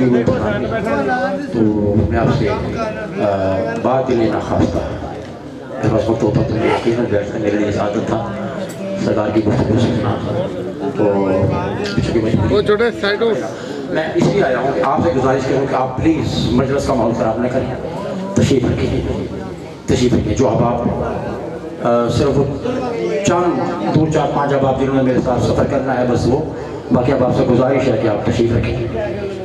वो तो मैं आपसे बात ही लेना खास्ता मेरे पास वक्त होता तो मैं यकीन बैठकर मेरे लिए आदत था सरकार की गुफ्तगू सुनना। तो छोटे साइड मैं इसलिए आया हूँ कि आपसे गुजारिश करूँ कि आप प्लीज़ मजलिस का माहौल ख़राब न करें, तशरीफ़ रखिए। जो अब आप सिर्फ चंद 2 4 5 अब आप जिन्होंने मेरे साथ सफ़र करना है बस वो, बाकी अब आपसे गुजारिश है कि आप तशरीफ़ रखें।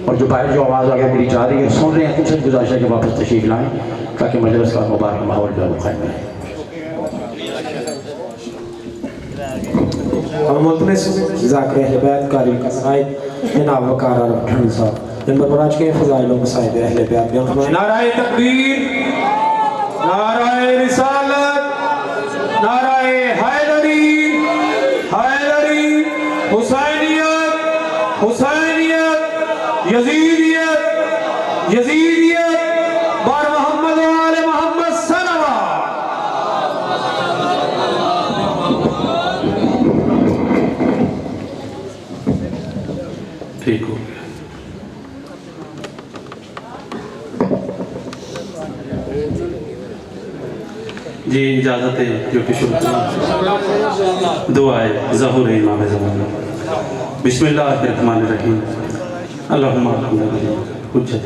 और जो बाहर जो आवाज़ आगे मेरी जा रही है सुन रहे हैं, तुमसे गुजारिश है कि वापस तशरीफ़ लाएँ ताकि मजलिस का मुबारक माहौल जो है वो कायम रहे। नाराए तकबीर, नाराए रिसालत, नाराए हैदरी, हुसैनियत, यजीदियत, बार मोहम्मद वाले मोहम्मद सल्लल्लाहु। ठीक हो गया जी, इजाज़त है ड्यूटी शुरू करें। दुआए ज़हूर इमाम ज़माना। बिस्मिल्लाहिर्रहमानिर्रहीम। अल्लाहुम्मा हुज्जत।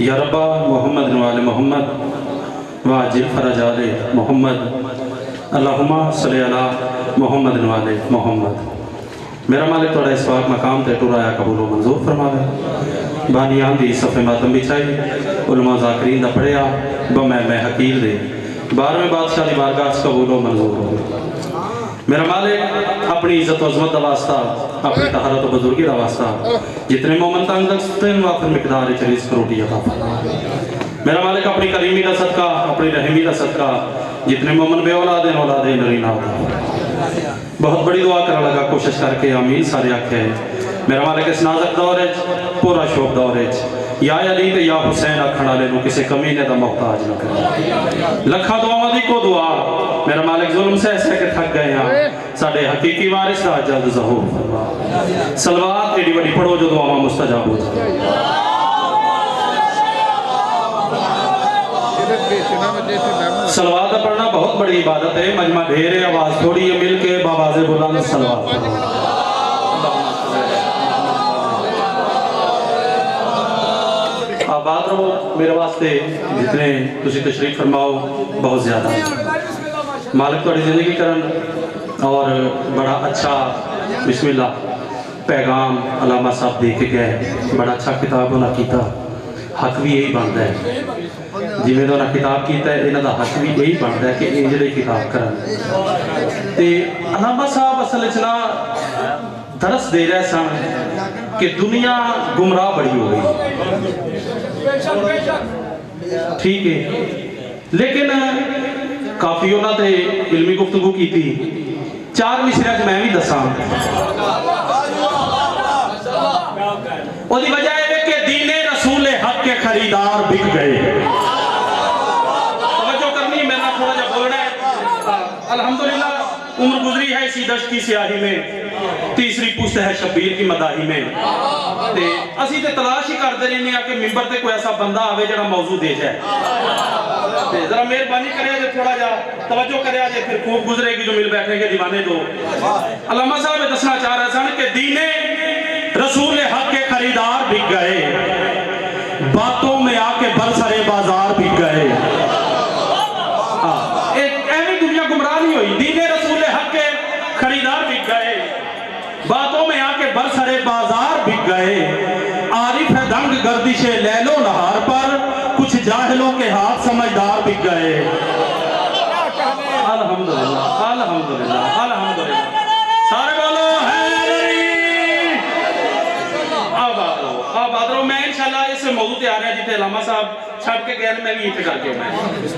या रब्बा मोहम्मद वाले मोहम्मद वाजिल फरजाले मोहम्मद अल्लाहुम्मा सल्ली अला मोहम्मद वाले मोहम्मद। मेरा मालिक थोड़ा इस बात मकाम ते टुराया कबूल मंजूर फरमावे। बानियां दी सफ़े मातम बिछाई उलमा ज़ाकरीन दा पढ़िया मैं हकीर दे 12वें बादशाह दी बारगाह कबूल मंजूर हो। मेरा मालिक अपनी इज्जत अज़मत दा वास्ता, अपनी तहारत और बुजुर्गी दा वास्ता जितने मोमन तंग तक वाफर मिकदार चलीस करोटी अता फरमा। मेरा मालिक अपनी करीमी का सदका, अपनी रहमी का सदका जितने मोमन बे औलाद नरीना बहुत बड़ी दुआ करने लगा कोशिश करके आमीन सारे आखे है। मेरा मालिक इस नाजक दौर पूरा शोक दौर या अली ते या हुसैन आखण वाले किसी कमीने का मोहताज न कर। लखा दुआवां दी को दुआ मेरा मालिक जुल्म सह के थक गए हैं। साडे हकीकी वारिस दा जल्द ज़हूर फरमा। सलवात एडी बड़ी पढ़ो जो दुआवां मुस्तजाब हो जाए। सलवात पढ़ना बहुत बड़ी इबादत है। मजमा ढेर है, आवाज थोड़ी है, मिल के बाबाज़े बुलंद सलवात। आबाद रहो मेरे वास्ते जितने तुसी तशरीफ फरमाओ बहुत ज़्यादा मालिक थोड़ी जिंदगी करन। और बड़ा अच्छा बिस्मिल्लाह पैगाम अलामा साहब दे के गए। बड़ा अच्छा किताब उन्हें किया, हक भी यही बनता है जिमें तो उन्हें किताब किया इन्हों का हक भी यही बनता है कि इंज दी किताब करन। ते अलामा साहब असल च ना दरस दे रहे सन कि दुनिया गुमराह बड़ी हो गई। ठीक है, लेकिन काफ़ी उन्होंने इल्मी गुफ्तगू की थी। 4 मिसरे मैं भी दसा वजह है कि दीने रसूल हक के खरीदार बिक गए। तवज्जो करनी, मेरा थोड़ा जा बोलना है। अल्हम्दुलिल्लाह उम्र गुजरी है इसी दश्त की स्याही में, तीसरी पुश्त है शब्बीर की मदाही में। ते असी ते तलाश ही करते रहने कि मिंबर ते कोई ऐसा बंदा आवे जरा मौजू दे जाए। जरा मेहरबानी करे थोड़ा जा तवज्जो करे, फिर खूब गुजरेगी जो मिल बैठने के दीवाने दो। अल्लामा साहब दसना चाह रहे सन कि दीने रसूल हक के खरीदार बिक गए, बातों में आके बरसरे बाजार बिक गए। ऐवी दुनिया गुमराह नहीं हुई। दीने रसूल हक के खरीदार बिक गए, बातों में आके बरसरे बाजार बिक गए। आरिफ है दंग गर्दिशे लैलो नहार पर, कुछ जाहिलों के हाथ समझदार बिक गए। अल्हम्दुलिल्लाह अल्हम्दुलिल्लाह अल्हम्दुलिल्लाह। सारे बोलो हैदरी। अब आदरो मैं इंशाल्लाह इस मौजू ते आ रहा जिथे अलामा साहब छड़ के गए, मैं भी इत्थे करके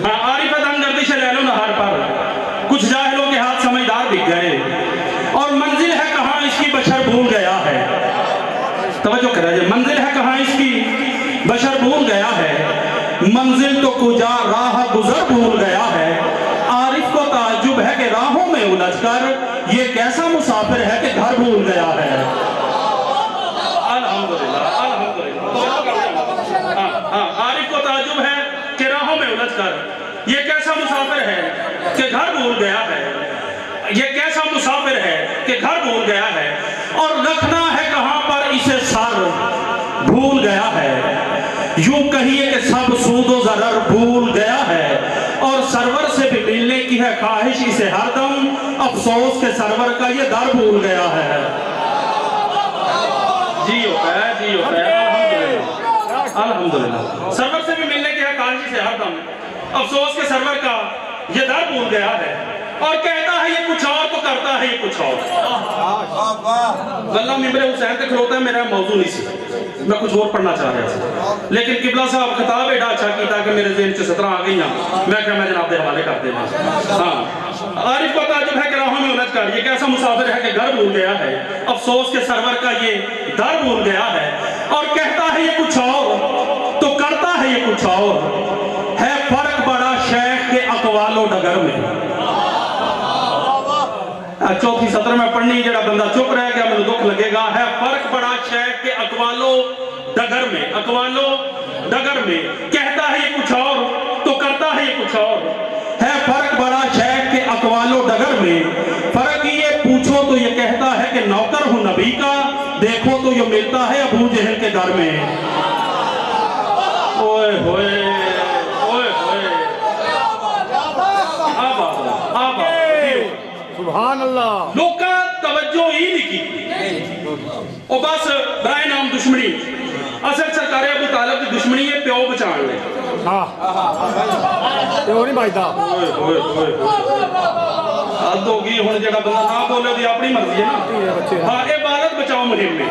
मैं आरिफ है दंग गर्दिशे लैलो नहार पर, कुछ जाहिलों के हाथ समझदार बिक गए। और मंजिल है कहाँ इसकी बशर भूल गया है। तवज्जो करा, मंजिल है कहाँ इसकी बशर भूल गया है। मंजिल तो कुजा में उलझ कर, ये कैसा मुसाफिर है कि घर भूल गया है, ये कैसा मुसाफिर है कि घर भूल गया है, और रखना है कहां पर इसे सर भूल गया है। यूं कहिए कि सब सूदो जरर भूल गया है, और सरवर से भी मिलने की है ख्वाहिश इसे हरदम, अफसोस के सरवर का ये दर भूल गया है। जी होता है, जी होता है, अल्हम्दुलिल्लाह। सरवर से भी मिलने की है ख्वाहिश इसे हरदम, अफसोस के सरवर का ये दर भूल गया है, और कहता है ये कुछ और तो करता है ये कुछ और। गल्ला मिम्बरे हुसैन तक खलोता है, मेरा मौजू नहीं सी, मैं कुछ और पढ़ना चाह रहा था, लेकिन किबला साहब खिताब एडा अच्छा किया कि मेरे ज़हन च सतरा आ गई, मैं क्या मैं जनाब के हवाले कर देना। हाँ, आरिफ को ताजुब है कि राहों में उलझ कर, ये कैसा मुसाफिर है कि घर भूल गया है, अफसोस के सरवर का ये दर भूल गया है, और कहता है ये कुछ और तो करता है ये कुछ और। है फर्क बड़ा शेख के अकवालो डगर में। चौथी सत्र में पढ़नी, जरा बंदा चुप रह गया मुझे दुख लगेगा। है फर्क बड़ा शेख के अकवालो डगर में, अकवालो डगर में, कहता है ये कुछ और तो करता है ये कुछ और। है फर्क बड़ा शेख के अकवालो डगर में, फर्क ये पूछो तो ये कहता है कि नौकर हूं नबी का, देखो तो ये मिलता है अबू जहल के घर में। ओए होए, ओए होए, सुभान अल्लाह। लोग तवज्जो ही नहीं की, और बस बराए नाम दुश्मनी। असल सरकार अबू तालिब की दुश्मनी है प्यो बचाने ले। हाँ, प्यो नहीं बचता। हद हो गई हुण, जेड़ा बंदा ना बोले ओदी अपनी मर्जी है ना। हाँ, ये बालक बचाओ मुहिम में,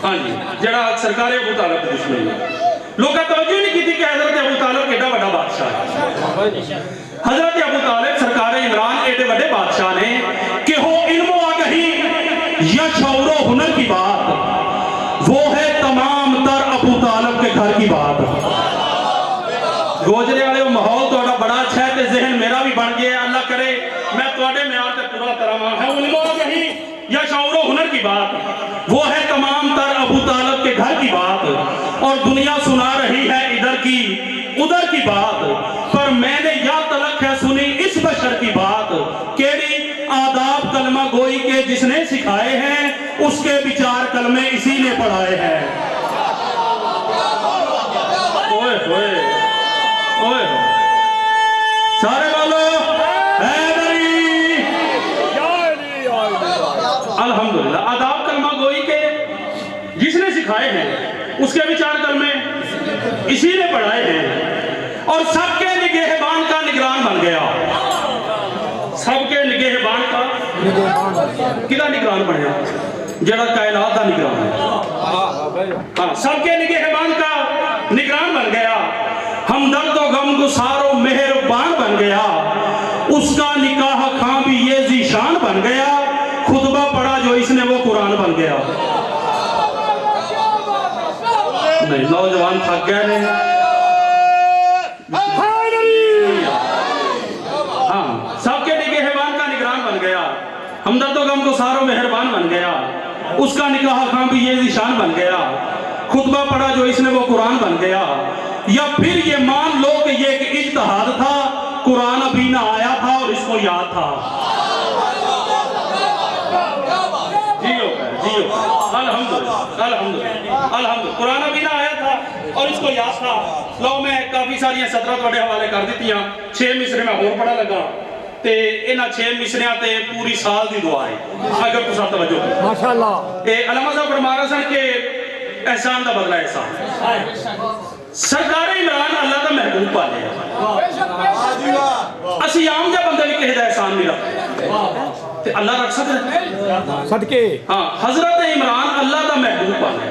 हाँ जी, जेड़ा सरकार अबू तालिब की दुश्मनी है। लोग तवज्जो नहीं की कि हजरत अबू तालिब केडा बड़ा बादशाह है। हजरत अबू तालिब सरकार इमरान एडे बड़े बादशाह ने कि हो इल्मो आगही या शौरो हुनर की बात, वो है तमाम तर अबू तालिब के घर की बात। गोजरे वाले माहौल थोड़ा बड़ा अच्छा है, जहन मेरा भी बन गया, अल्लाह करे मैं थोड़े म्यार से पूरा तरह है। इल्मो आगही या शौरो हुनर की बात, वो है तमाम तर अबू तालिब के घर की बात, और दुनिया सुना रही है इधर की उधर की बात, पर मैंने या तलक है सुनी इस बशर की बात, केड़ी आदाब कलमा गोई के जिसने सिखाए हैं, उसके विचार कलमे इसी ने पढ़ाए हैं। ओए होए, ओए होए, सारे वालों अल्हम्दुलिल्लाह, आदाब कलमा गोई के जिसने सिखाए हैं, उसके विचार कलमे इसी ने पढ़ाए हैं, और सबके निगहबान का निगरान बन गया। सबके निगहबान का किदा निगरान बनया, जड़ा कायनात का निगरान है। हाँ, सबके निगहबान का निगरान बन गया, हमदर्द और गम गुसारो मेहरबान बन गया, उसका निकाह खां भी ये जीशान बन गया, खुतबा पढ़ा जो इसने वो कुरान बन गया। नहीं, नौजवान थक गए ने। हाँ, सबके निगहबान का निगरान बन गया, हमदर्दो गम को सारो मेहरबान बन गया, उसका निकाह खां भी ये निशान बन गया, खुतबा पढ़ा जो इसने वो कुरान बन गया। या फिर ये मान लो कि ये एक इज्तिहाद था, कुरान अभी ना आया था और इसको याद था। जियो जियो, अल्हम्दुलिल्लाह अल्हम्दुलिल्लाह अल्हम्दुलिल्लाह, कुरान अभी ना आया था और इसको याद था। लो मैं काफी सारियां सतरा तुहाडे हवाले कर दित्तियां, 6 मिसरे मैं होर पढ़ा लगा, ते इन्हां 6 मिसरियां ते पूरी साल दी दुआ है, अगर तुसां तवज्जो की माशाअल्लाह। ए अल्लामा साहब फरमा रहे सन के एहसान दा बदला एहसान। सरकार इमरान अल्लाह दा महबूब पाले, असी आम जा बंदा भी किसी दा एहसान नहीं रखते, ते अल्लाह रख सकदा सदके। हाँ, हजरत इमरान अल्लाह दा महबूब पाले।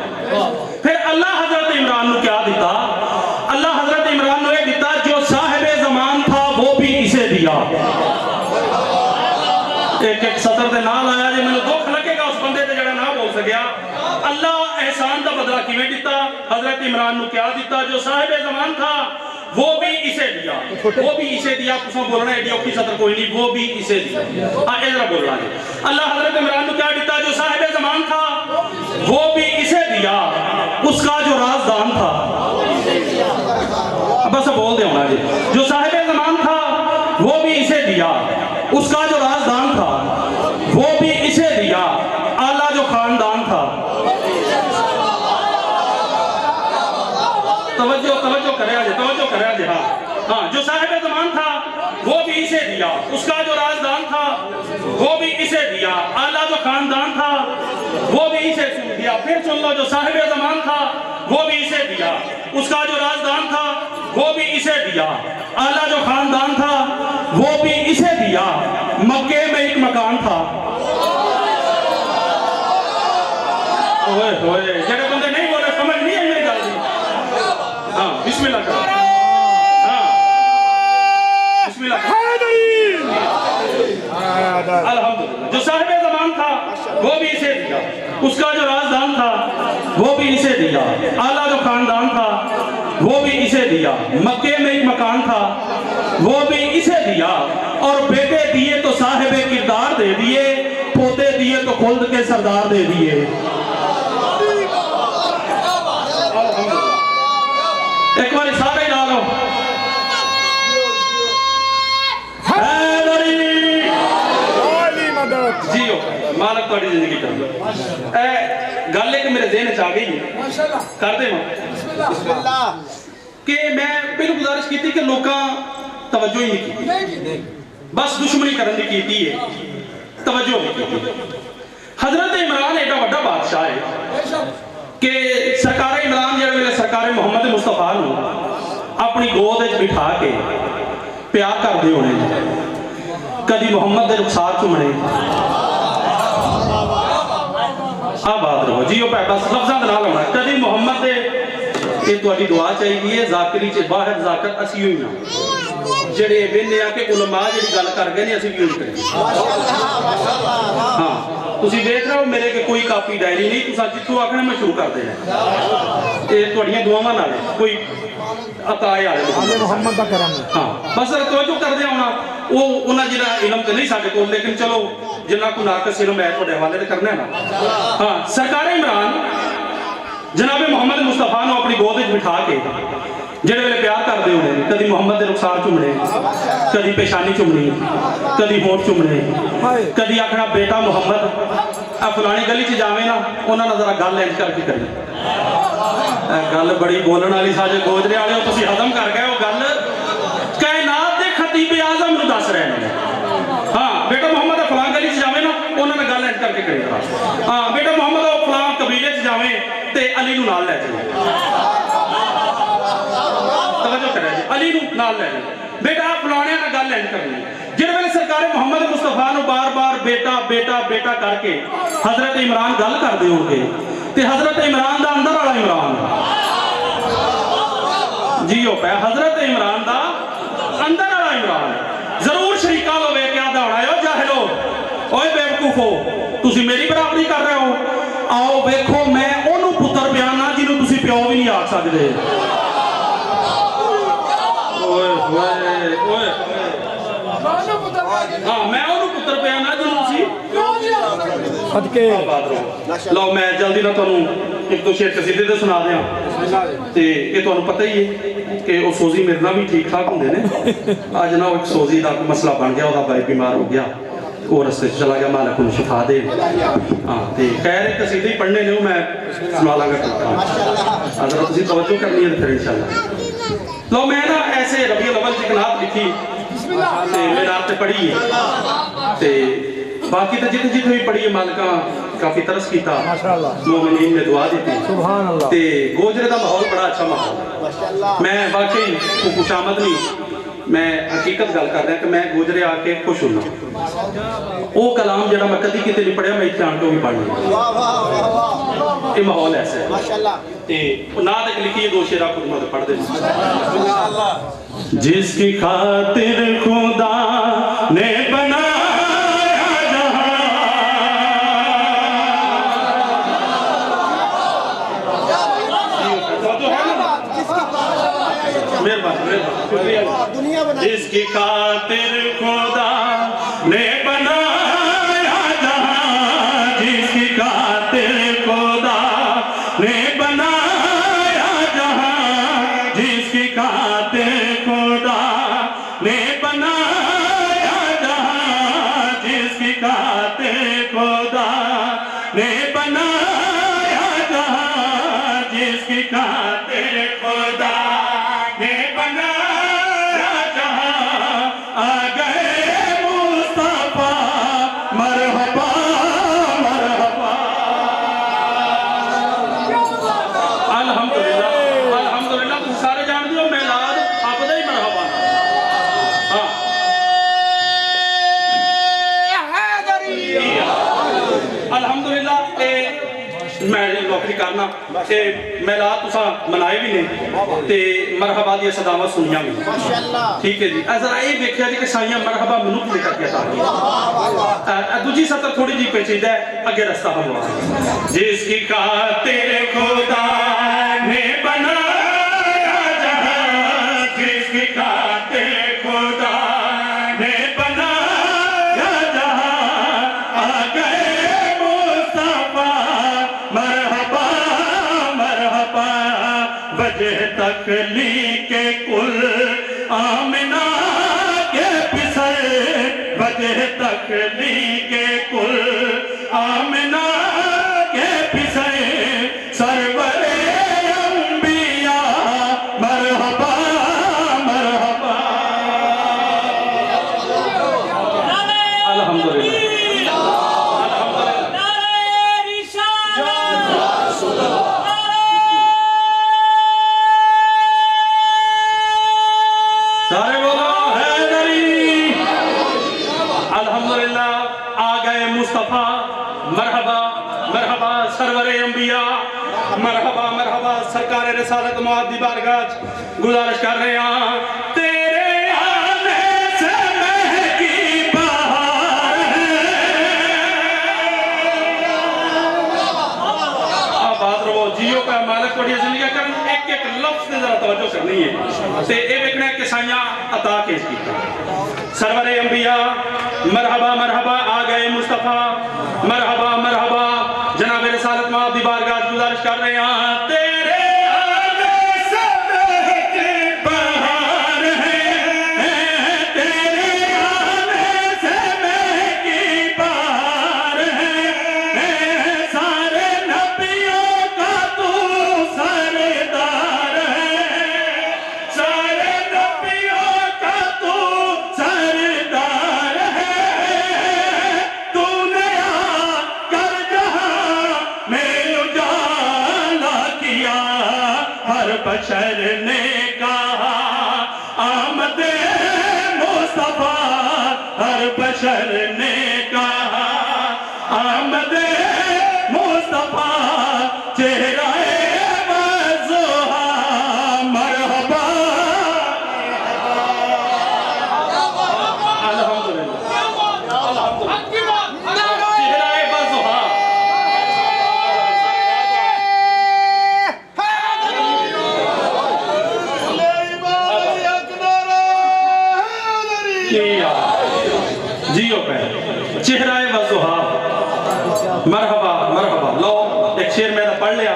फिर अल्लाह हजरत इमरान को क्या दिता? अल्लाह हजरत इमरान को यह दिता जो साहिबे ज़मान था वो भी इसे दिया। एक एक सतर दे नाल आया जे मैंने दुख लगेगा उस बंदे ते जड़ा ना बोल सकिया। अल्लाह एहसान दा बदला किवें दिता? हजरत इमरान को क्या दिता? जो साहिबे ज़मान था वो भी इसे दिया, वो भी इसे दिया। तुसा बोलना एडी औखी सतर कोई नहीं, वो भी इसे दिया। हां, इधर बोलना है। अल्लाह हजरत इमरान को क्या दिता? जो साहिबे ज़मान था वो भी इसे दिया, उसका जो राज़दान था। बस बोल दे होना जी। जो साहिब ज़मान था वो भी इसे दिया, उसका जो राजदान था वो भी इसे दिया, आला जो खानदान था। तवज्जो तवज्जो करे जी, तवज्जो करे जी। हाँ हाँ, जो साहिब ज़मान था वो भी इसे दिया, उसका जो राजदान था वो भी इसे दिया, आला जो खानदान था वो भी इसे दिया। फिर सुन लो, जो साहिब ज़मान था वो भी इसे दिया, उसका जो राजदान था वो भी इसे दिया, आला जो खानदान था वो भी इसे दिया, मक्के में एक मकान था। ओए ओए, जेड़े बंदे नहीं बोले समझ नहीं आई मेरी गल दी। हाँ बिस्मिल्लाह करो। हाँ बिस्मिल्लाह करो। अल्हम्दुलिल्लाह। जो साहिब ज़मान था वो भी इसे दिया, उसका जो राजदान था वो भी इसे दिया, आला जो खानदान था वो भी इसे दिया, मक्के में एक मकान था वो भी इसे दिया, और बेटे दिए तो साहिब किरदार दे दिए, पोते दिए तो खुल्द के सरदार दे दिए। एक बार सारे ला लो। जियो मालक थोड़ी जिंदगी कर। गल एक मेरे ज़हन च आ गई कर दे कि मैं पहले गुजारिश की कि लोग तवज्जो ही नहीं की, बस दुश्मनी करने की है, तवज्जो नहीं की। हजरत इमरान एडा बड़ा बादशाह है कि सरकार इमरान जिस वेले सरकार मोहम्मद मुस्तफा अपनी गोद बिठा के प्यार करते होने, कभी मोहम्मद के रुखसार चुमने। आबाद रहो जी, बस लफ्ज़ां दे नाल होना, कभी मोहम्मद के तुहाडी दुआ चाहिए। जाकिरी च बाहर जाकर असी ही ना जेड़े वेने आ के उलमा जेड़ी गल कर गए ने असी भी करें। हाँ तुसी देख रहे हो मेरे के कोई कापी डायरी नहीं, तुसा जिथों आखना मैं शुरू कर देना। ये तुहाडियां दुआवां नाल कोई अताए आले मोहम्मद दा करम। हाँ बस तवज्जो करदे होना, वो उन्हां जिहड़ा इलम ते नहीं साडे कोल, लेकिन चलो जिन्ना को नाकस इलम है तुहाडे हवाले ते करना है ना। हाँ सरकार इमरान जनाबे मोहम्मद मुस्तफा ने अपनी गोद में बिठा के जेड़े वेले प्यार करते होने, कभी मोहम्मद के रुखसार चुमने, कभी पेशानी चुमनी, कभी होठ चुमने, कभी आखना बेटा मोहम्मद आ फलानी गली च जावे ना, उन्होंने जरा गल इंज करके करी। गल बड़ी बोलने वाली साजे गोजरे वाले तुसीं हजम कर गए हो गल, कायनात के खतीब आजम नूं दस रहे हैं। हाँ बेटा मोहम्मद फलां गली च जावे ना, उन्होंने गल इंज करके करी। हाँ बेटा मोहम्मद फलां कबीले च जावे ते अली नूं नाल लै जाए, अली नूं नाल लै जाए, बेटा फलाने नाल गल इंज करनी। जिस वेले सरकार मोहम्मद मुस्तफा नूं बार बार बेटा बेटा बेटा करके हजरत इमरान गल करते होंगे, ते हजरत इमरान दा अंदर वाला इमरान जियो पै, हजरत इमरान दा अंदर वाला इमरान जरूर शरीका लो वे क्या दौड़ा हो जाहिलो, ओए बेवकूफो तुसी मेरी बराबरी कर रहे हो। आओ वेखो मैं ओनू पुत्र बयाना जिन्हों तुसी प्यो भी नहीं आख सकते। हाँ मैं ओनू पुत्र बयाना जिन्हों तुसी। लो मैं जल्दी ना तुहानू एक दो शेर कसीदे ते सुना दियां, ते ये तुहानू पता ही है कि वो सोजी मेरे नाल भी ठीक ठाक होंदे ने। अज ना एक सोजी का मसला बन गया, वह भाई बीमार हो गया, वो रस्ते चला गया, मालक उन्हें शिफा दे। हाँ तो कह रहे कसीदे ही पढ़ने ने, मैं सुना लाँगा अगर तुम तवज्जो करनी है तो फिर इंशाअल्लाह। लो मैं ना ऐसे रबीउल अव्वल की नात लिखी ते मैं नात पढ़ी है, ते बाकी तो जिथे जिथे भी पढ़ी है मालिका काफी तरस किया, मोमिनीन में दुआ दी ते गोजरे का माहौल बड़ा अच्छा माहौल। मैं वाकई खुशामद नहीं, मैं हकीकत गल कर रहा कि मैं गोजरे आके खुश होना। वो कलाम जरा मैं कभी कितने नहीं पढ़िया, मैं इतने आके भी पढ़ लिया। ये माहौल ऐसा है ना तक लिखी दो शेरा खुद मत पढ़ दे। जिसकी खातिर खुदा ने बनाया जिसकी खातिर खुदा ने बनाया जहां, जिसकी खातिर खुदा ने बनाया जहां, जिसकी खातिर खुदा ने बनाया जहां, जिसकी खातिर खुदा ने बनाया जहां, आ गए मुस्तफा मरहबा मरहबा। अल्हम्दुलिल्लाह अल्हम्दुलिल्लाह, तुम सारे जानते हो मिलाद आपदा ही मरहबा। हाँ अल्हम्दुलिल्लाह, मैं नौकरी करना ते मिलाद तुसा मनाए भी नहीं ते मरहबा दी सदावत सुनिया भी। ठीक है जी, जरा ये देखिया जी कि साइया मरहबा मैनू की करके दूजी सतर थोड़ी जी पेचीदा है, अगे रास्ता हम जिसकी खातिर खुदा ने बनाया जहां, जिसकी खातिर खुदा ने बनाया जहां, आ गए मुस्तफा मरहबा मरहबा। वजह तकलीके कुल आमिना के पिसर, वजह तकलीके कुल आमिना के पिसर, सरवरे अंबिया मरहबा मरहबा। अल्हम्दुलिल्लाह सारे बोलो हैदरी। अल्हम्दुलिल्लाह, आ गए मुस्तफा मरहबा मरहबा, सरवरे अंबिया मरहबा मरहबा। सरकार रिसालत मुअद्दी बारगाह गुजारिश कर रहे हैं, तेरे आने से महकी बहार है। बात रहो जियो का मालिक थोड़ी जिंदगी कर, एक एक लफ्ज से जरा तवज्जो करनी है ते ये देखना है कि साइया अता केस कीता। सरवरे अंबिया मरहबा मरहबा, आ गए मुस्तफा मरहबा मरहबा। जनाब रिसालत मुअद्दी बारगाह गुजारिश कर रहे हैं, तेरे आने से महकी बहार है, तेरे आने से महकी बहार है, सारे नबियों का तू सरदार है, सारे नबियों का तू सरदार है। तूने आकर जहां में उजाला किया, हर बशर ने कहा आमदे मुस्तफा, हर बशर ने कहा आमदे मुस्तफा। चेहराए वज़ोहा मरहबा। अल्हम्दुलिल्लाह अल्हम्दुलिल्लाह, चेहराए वज़ोहा। जियो पे चेहराए वज़ोहा मरहबा मरहबा। लो एक शेर मैंने पढ़ लिया,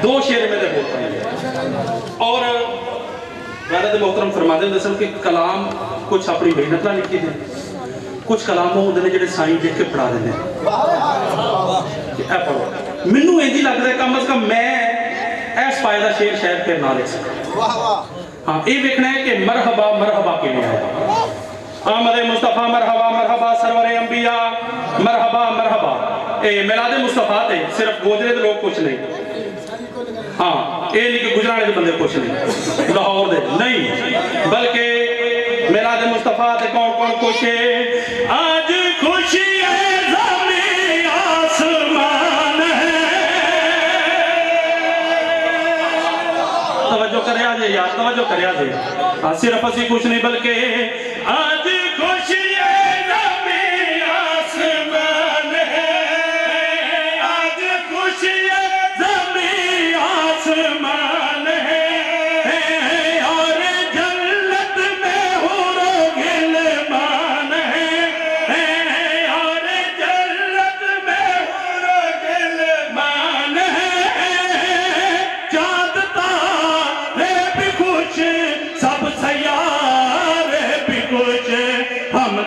दो शेर मैंने बोल पढ़े। और वैसे मोहतरम फरमाते हैं दरअसल कि कलाम कुछ अपनी मेहनत ना लिखी थे, कुछ कलाम होंगे ने जो साईं लिख के पढ़ा देते हैं। पढ़ो मैनू इंज लगता है कम अज कम मैं इस पाए का शेर शायद फिर ना लिख सका। हाँ ये देखना है कि मरहबा मरहबा किवें आया। आमदे मुस्तफा मरहबा मरहबा, सरवरे अंबिया मरहबा मरहबा। ए मिलादे मुस्तफा ते सिर्फ गोजरे दे लोग कुछ नहीं, हाँ ये नहीं कि गुजराने के बंदे कुछ नहीं, लाहौर दे नहीं, बल्कि मिलादे मुस्तफा ते कौन कौन खुश है। आज खुशी है ज़मीन आसमान है। तवज्जो करिया जे यार, तवज्जो करिया जे। सिर्फ असी कुछ नहीं बल्कि आज खुशी है ज़मीन आसमान है, आज खुशी है ज़मीन आसमान है, और जन्नत में हुरो गिलमान है, और जन्नत में हुरो गिलमान है। चाँद तारे भी खुश, सब सयारे भी खुश, हम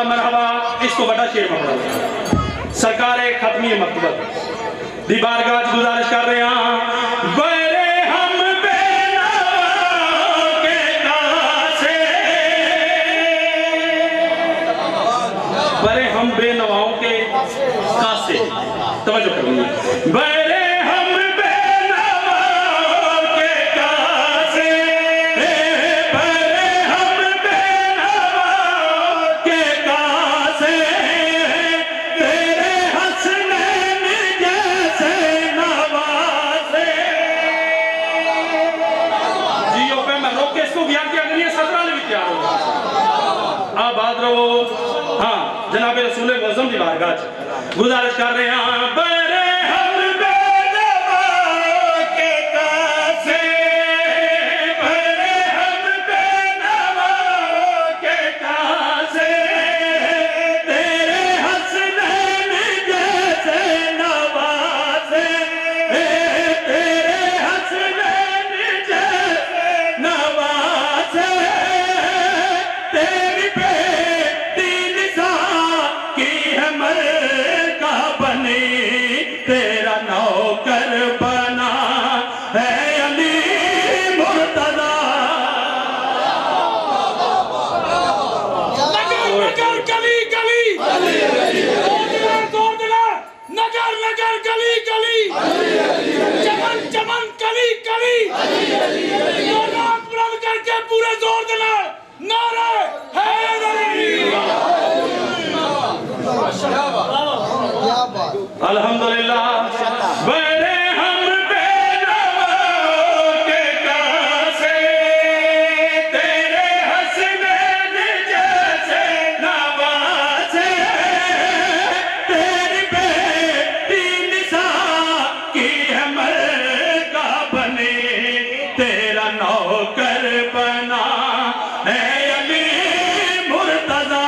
मरहबा इसको बड़ा शेर में पढ़ा सरकार खत्मी मकबूल दी बारगाह च गुजारिश कर रहे हैं बरे हम बेनवाओं के कासे बरे हम बेनवाओं के कासे तवज्जो करूंगी बरे हम बेनवाओं के कासे बरे हम बेनवाओं के कासे तेरे हसनैन जैसे नवासे जियो पे मैं रोक के इसको बयान किया अगली सदरा भी तैयार होगा आबाद रहो हाँ जनाब रसूल मुअज़्ज़म की बारगाह च गुजारिश कर रहे हैं बरे हम बेनवाओं के कासे बरे हम बेनवाओं के कासे तेरे हसनैन जैसे नवासे तेरे हसनैन जैसे नवासे तेरी बेटी निसा की है मलका बनी तेरा नौकर बना है अली मुर्तजा नगर नगर गली गली दो दिला नगर नगर गली गली चमन चमन गली गली नाराज बुलंद करके पूरे जोर देना नारा हैदरी अल्हम्दुलिल्लाह बरे हम बेनवाओं के कासे तेरे हसनैन जैसे नवासे तेरी बेटी निसा की है मलका बने तेरा नौकर बना है अली मुर्तजा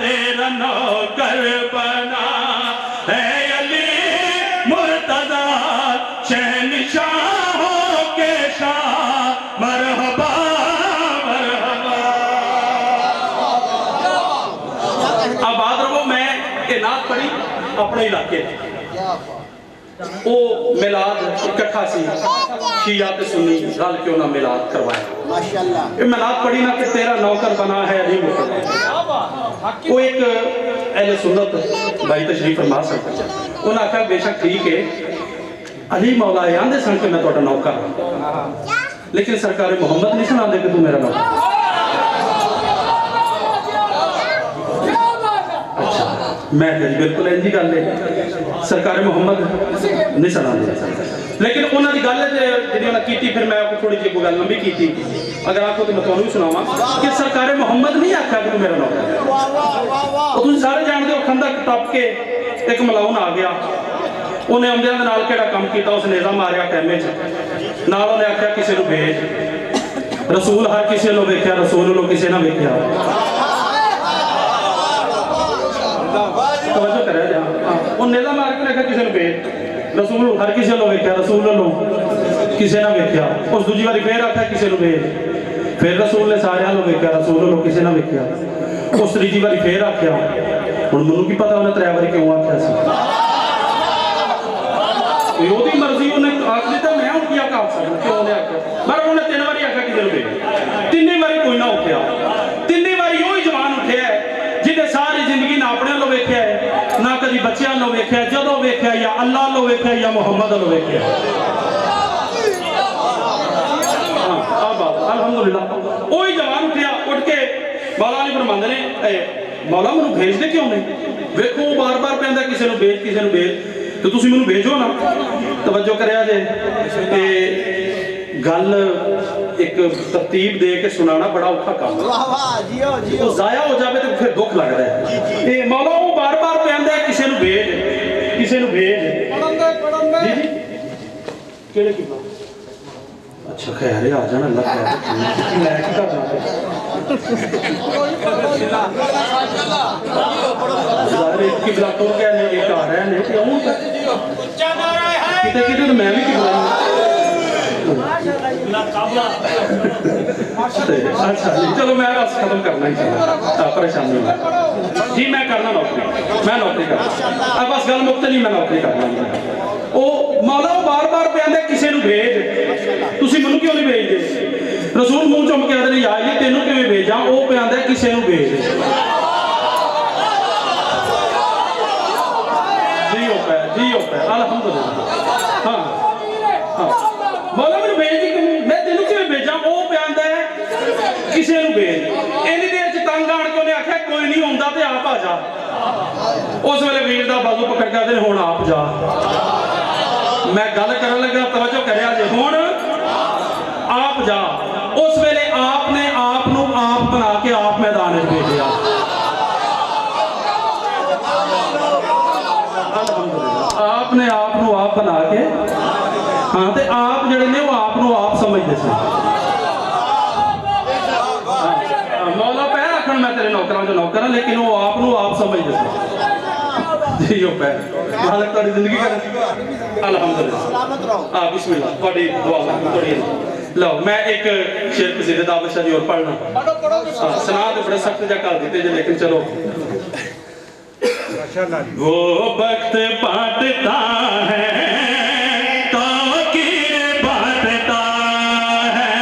तेरा नौकर बना है अली मुर्तजा शहंशाहों के शाह मरहबा मरहबा अब बात रहो मैं ये नात पढ़ी अपने इलाके वो मिलाद इकट्ठा सी शिया ते सुन्नी रल क्यों ना मिलाद करवाया माशाल्लाह ये मिलाद पढ़ी ना कि तेरा नौकर बना है अली मुर्तजा वो एक अहले सुन्नत भाई तशरीफ फरमा सकते उन्हें आखा बेशक ठीक है अली मौला आंदे सन कि मैं तुहाडा नौकर हां लेकिन सरकार मोहम्मद नहीं सुनाते कि तू मेरा नौकर अच्छा मैं कह बिल्कुल इंजी गल है सरकार मोहम्मद नहीं सुनाते लेकिन उन्होंने गल जी उन्हें की फिर मैं थोड़ी जी गल लंबी की अगर आपको तो मैं तुम्हें भी सुनावा कि सरकार मोहम्मद नहीं आखा कि तू मेरा नौकर तुम सारे जानते हो खंदक टप के एक मलाउन आ गया उन्हें आउंदियां दे नाल केड़ा काम कीता उस नेज़ा मारिया कैमे च नाल उन्हें आख्या किसी को भेज रसूल हर किसी लो वेख्या रसूल लो किसी ना वेख्या तवज्जो करे जा उन नेज़ा मार के आख्या किसी को भेज रसूल हर किसी लो वेख्या रसूल लो किसी ना वेख्या उस दूजी बारी फिर आख्या किसी को भेज फिर रसूल ने सारे लो वेख्या रसूल लो किसी ना वेख्या उस तीजी बारी फिर आख्या हुण मैनूं की पता उन्हें 3 बारी क्यों आख्या सी ओदी मर्जी उन्हें आख दिता मैं हूं क्या आख सकदा क्यों ने आख्या पर उन्हें 3 बारी आख्या किसी को भेज 3 बारी कोई ना उठ्या 3 बारी ओही जवान उठ्या है जिन्हें सारी जिंदगी ना अपने लो वेख्या है ना कभी बच्चों लो वेख्या जदों वेख्या या अल्लाह लो वेख्या या मुहम्मद लो वेख्या अल्हम्दुलिल्लाह ओही जवान उठ्या उठ के मौला अली फरमांदे ने मौला मैनूं भेजदे क्यों नहीं वेखो बार बार कहंदा किसी को भेज तो तुसीं मैनूं भेजो ना तवज्जो करिया जे ते गल एक तरतीब दे के सुनाना बड़ा औखा काम है वाह वाह जियो जियो जाया हो जाए तो फिर दुख लगता है ये मौला वो बार बार कहंदा है किसी को भेज जी जी केड़े की अच्छा खैर है आ जाना अल्लाह खैर मैं क्या करना ज़ाहिर की बिला तो क्या ने एक आ रहा है ने क्यों किते किते तो मैं भी की अच्छा चलो मैं बस खत्म करना ही चाहिए परेशानी जी मैं करना नौकरी, मैं नौकरी करना अब बस गल मुक्त नहीं, मैं नौकरी करना वो मौला बार बार पे आंदे किसी नूं भेज, तुसीं मैनूं क्यों नहीं भेजदे? रसूल मूँह चुम के आंदे या जी तेनों किवें भेजां, वो पे आंदा किसी नूं भेज। जी होता है अल्हम्दुलिल्लाह। हाँ हाँ मौला मैनूं भेज दी, मैं तेनों किवें भेजां, वो पे आंदा किसी नूं भेज। इन्नी देर च तंग आण के उन्हें आख्या कोई नहीं आउंदा ते आप आ जा। उस वेले वीर दा बाजू पकड़ के आंदे हुण आप जा। मैं गल करन लगा तवज्जो करिया जे, हुण आप जा। उस वेले आपने आप नूं आप बना के आप मैदान च भेजिया। आपने आप नूं आप बना के, हाँ ते आप जड़े ने वो आप नूं आप समझदे सी। मौला पे आखण मैं तेरे नौकरां जो नौकर हां, लेकिन वो आप नूं आप समझदे सी। जी हो पे मालिक तुहाडी जिंदगी कर अल्हम्दुलिल्लाह। सलामत रहो। हाँ बिस्मिल्लाह तुहाडी दुआ थोड़ी लो। मैं एक शेर कसीदे दा बशा जी और पढ़ना। हाँ सुना तो बड़े सख्त जा कर देते जे, लेकिन चलो। वो वक्त बांटता है ताकीर बांटता है।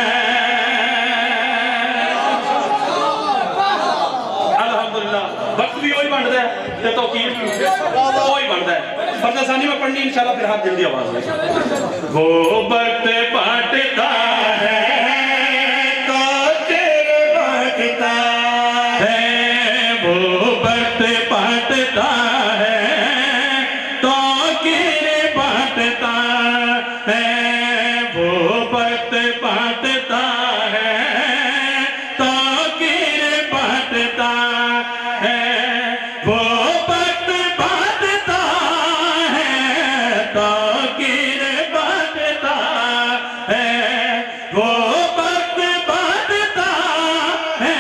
अल्हम्दुलिल्लाह वक्त भी वही बांटता है ते ताकीर भी वही बांटता है। फरदासानी में पढ़नी इंशाल्लाह, फिर हाथ जल्दी आवाज में। वो वक्त बांटता है ताकीर बांटता है, वो वक्त बांटता है ताकीर बांटता है, वो वक्त बांटता है ताकीर बांटता है, वो वक्त बांटता है ताकीर बांटता है, वो वक्त बांटता है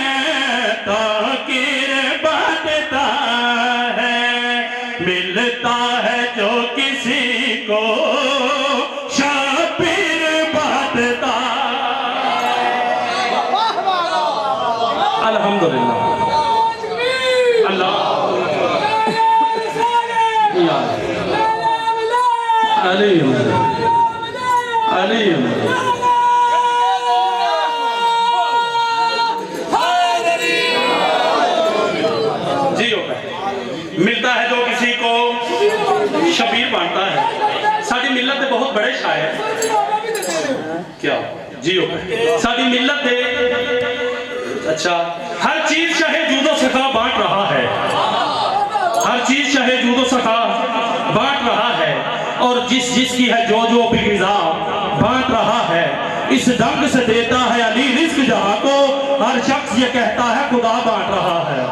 ताकीर बांटता है। मिलता है जो किसी को शाबिर बांटता। अल्हम्दुलिल्लाह अल्लाह अलीम अलीम। जी होगा मिलता है जो किसी को शबीर बांटता है। साडी मिल्लत दे बहुत बड़े शायर क्या जी होगा साडी मिल्लत दे। अच्छा हर चीज चाहे जूदो सखा बांट रहा है, हर चीज चाहे जूदो सखा बांट रहा है, और जिस जिसकी है जो जो भी गिज़ा बांट रहा है। इस ढंग से देता है अली रिज़्क़ जहां को, हर शख्स ये कहता है खुदा बांट रहा है।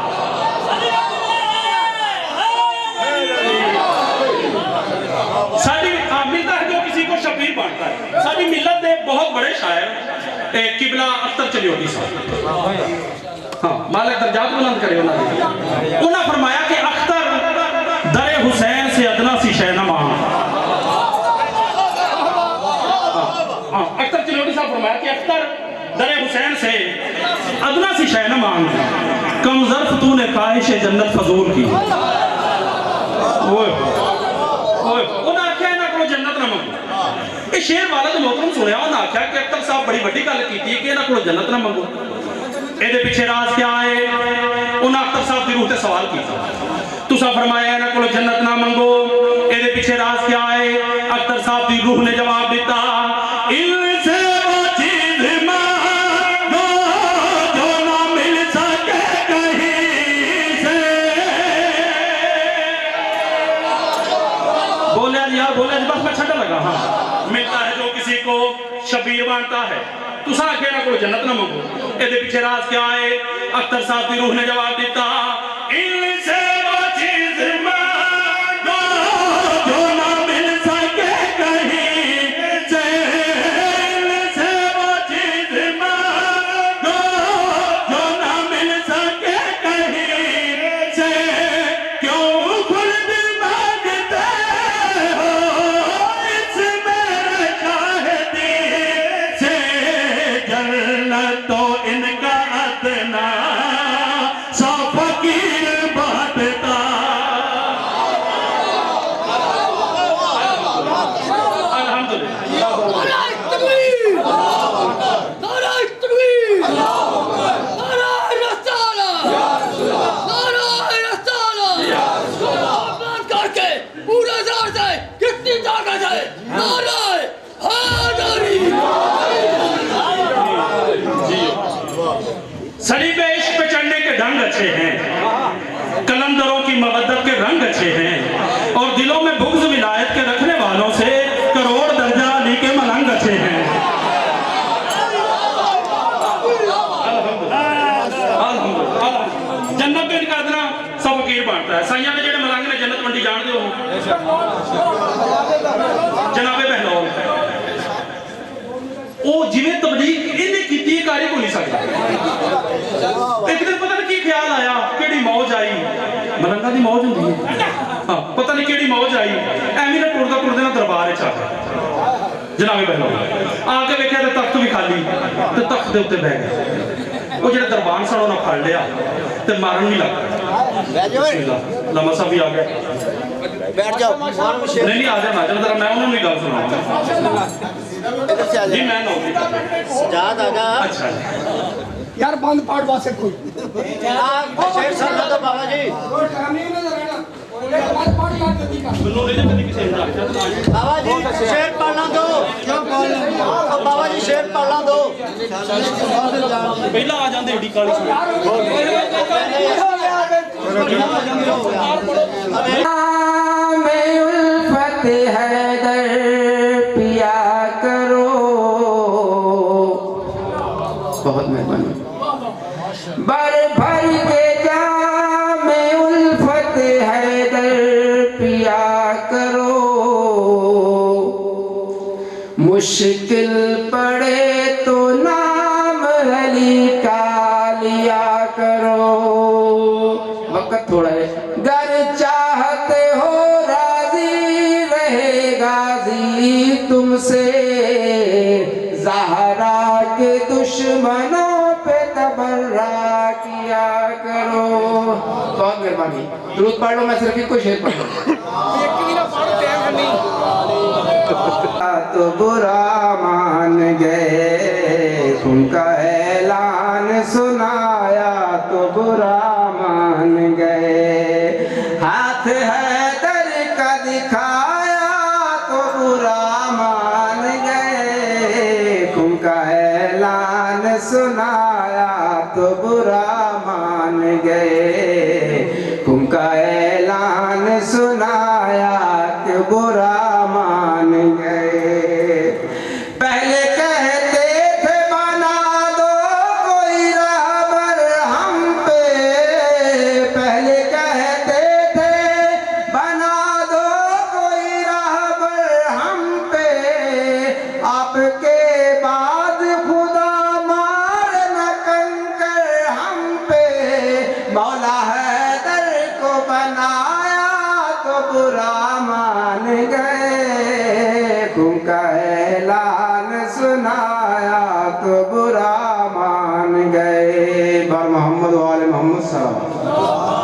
साडी मिलता है जो किसी को शबीर बांटता है। साडी मिल्लत दे बहुत बड़े शायर किबला अख्तर चलियोटी साहब, हाँ मालिक दर्जात बुलंद करे उन्होंने फरमाया कि अख्तर दरे हुसैन से अदना सी शै न मांग। अख्तर चलियोटी साहब फरमाया कि अख्तर दरे हुसैन से अदना सी शै न मांग, कम ज़र्फ तूने ख्वाहिश जन्नत फजूल की। उन्हें आख्या इन्हां कोलों जन्नत ना मंगो। ये शेर वाला तो मोहतरम सुनिया, उन्हें आख्या कि अख्तर साहब बड़ी वड्डी गल कीती है कि इन्हां कोलों जन्नत ना मंगो। ਇਹਦੇ ਪਿੱਛੇ ਰਾਜ਼ क्या है? ਉਹਨਾਂ अख्तर साहब ਦੀ रूह ਤੇ सवाल ਕੀਤਾ, तुसा फरमाया ਇਹਨਾਂ ਕੋਲੋਂ जन्नत ना मंगो, ਇਹਦੇ ਪਿੱਛੇ राज क्या है? अख्तर साहब ਦੀ रूह ने जवाब दिता, इनसे वो चीज मांगो जो ना मिल सके कहीं से। बोले यार बोले बस मैं छड्डा लगा। हाँ मिलता है जो किसी को शबीर बांटता है, तुसा आखे ना कोई जन्नत ना मंगो। ਇਹਦੇ ਪਿੱਛੇ राज क्या है? अख्तर साहब की रूह ने जवाब दिता, इनसे वो चीज मांगो जो ना मिल सके कहीं से, इनसे वो चीज मांगो जो ना मिल सके कहीं से। क्यों खुद मांगते हो इस मेरे शाहिदी से, जन्नत तो इनका अदना सा फकीर अल्हम्दुलिल्लाह। पूरे जोर से कितनी ताकत है, नारे हैदरी। सलीब इश्क पे चढ़ने के ढंग अच्छे हैं, कलंदरों की मवद्दत के रंग अच्छे हैं, और दिलों में बुग़्ज़ विलायत के रखने वालों से करोड़ दर्जा अली के मलंग अच्छे हैं। जन्नत में इनका इतना सब फकीर बांटता है। साइया ने जेड़े मलंग ने जन्नत मंडी जान दो जनाबे बहलौल वो जिवें तबलीग इन्हें कीती कारी को नहीं सकता। एक दिन पता नहीं की ख्याल आया, केड़ी मौज आई, मलंगा दी मौज होंदी है, हाँ पता नहीं केड़ी मौज आई, एवं ना टुरदा टुरदे ना दरबार च आ गया जनाबे बहलौल आके वेख्या तो तख्त भी खाली तो तख्त के उत्ते बह गए। वो जो दरबान सन उन्हें फड़ लिया तो मारन भी लग गया। लम्मा साहब भी आ गए, बैठ जाओ। नहीं आ जाना जरा मैं उन्होंने गल सुना जी मैं नौकरी सजाद आजा। अच्छा यार बंद पाठ वासे कोई शेर सर तो बाबा जी, कोई काम नहीं ना रहना बंद पाठ याद जल्दी कर। ਮੈਨੂੰ ਨਹੀਂ ਕਦੀ ਕਿਸੇ ਨੇ ਰੱਖਿਆ ਤਾਂ बाबा जी शेर पढ़ना दो। क्यों पढ़ना? बाबा जी शेर पढ़ना दो। ਪਹਿਲਾਂ ਆ ਜਾਂਦੇ ਏਡੀ ਕਾਲੀ ਸੂਈ में उल्फत हैदर पिया करो। बहुत मेहरबानी। भर भर के जाम उल्फत हैदर पिया करो। मुश्किल पड़े तो नाम अली का लिया करो। वक्त थोड़ा है। गर चाहते हो राजी रहे गाजी तुमसे, ज़हरा के दुश्मनों पे तबर्रा किया करो। बहुत मेहरबानी। दुरूद पढ़ लो, मैं सिर्फ एक को शेर पढ़ लूं। तो बुरा मान गए, उनका ऐलान सुनाया तो बुरा मान गए। हाथ हैदर का दिखाया तो बुरा मान गए। उनका ऐलान सुनाया तो बुरा मान गए। उनका ऐलान सुनाया तो बुरा मान गए। पहले कहते थे बना दो कोई रहबर हम पे। पहले कहते थे बना दो कोई रहबर हम पे। आपके बाद खुदा मार न कंकर हम पे। मौला हैदर को बनाया तो बुरा मान गए। उनका ऐलान सुनाया तो बुरा मान गए। बर मोहम्मद वाले मोहम्मद सल्लल्लाहु अलैहि वसल्लम।